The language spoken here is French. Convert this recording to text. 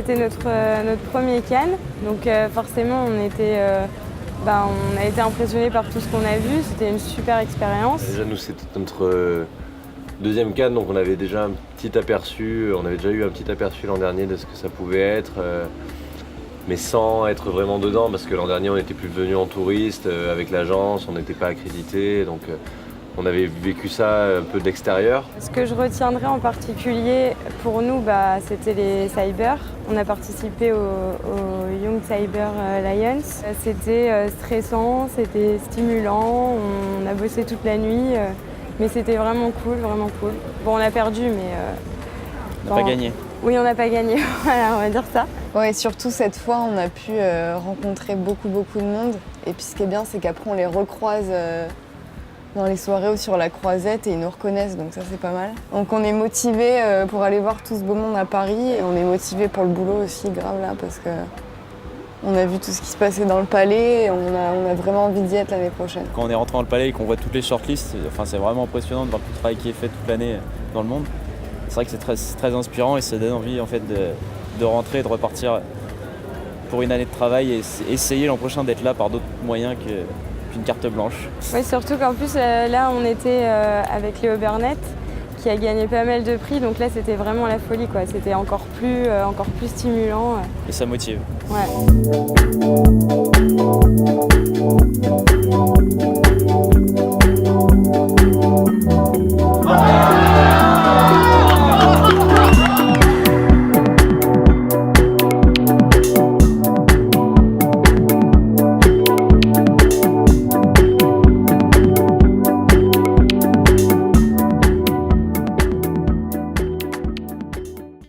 c'était notre premier Cannes, donc forcément on a été impressionnés par tout ce qu'on a vu, c'était une super expérience. Déjà nous c'était notre deuxième Cannes, donc on avait déjà on avait déjà eu un petit aperçu l'an dernier de ce que ça pouvait être, mais sans être vraiment dedans, parce que l'an dernier on était plus venu en touriste avec l'agence, on n'était pas accrédité, donc on avait vécu ça un peu de l'extérieur. Ce que je retiendrai en particulier pour nous, c'était les Cyber. On a participé au Young Cyber Lions. C'était stressant, c'était stimulant, on a bossé toute la nuit, mais c'était vraiment cool, vraiment cool. Bon, on a perdu, mais... on n'a pas gagné. Oui, on n'a pas gagné, voilà, on va dire ça. Ouais, surtout cette fois, on a pu rencontrer beaucoup de monde. Et puis ce qui est bien, c'est qu'après, on les recroise dans les soirées ou sur la croisette et ils nous reconnaissent, donc ça c'est pas mal. Donc on est motivés pour aller voir tout ce beau monde à Paris et on est motivés pour le boulot aussi, grave là, parce que on a vu tout ce qui se passait dans le palais et on a vraiment envie d'y être l'année prochaine. Quand on est rentré dans le palais et qu'on voit toutes les shortlists, c'est vraiment impressionnant de voir tout le travail qui est fait toute l'année dans le monde. C'est vrai que c'est très inspirant et ça donne envie en fait de rentrer et de repartir pour une année de travail et essayer l'an prochain d'être là par d'autres moyens qu'une carte blanche. Oui, surtout qu'en plus là on était avec Léo Burnett qui a gagné pas mal de prix, donc là c'était vraiment la folie quoi. C'était encore plus stimulant. Et ça motive. Ouais.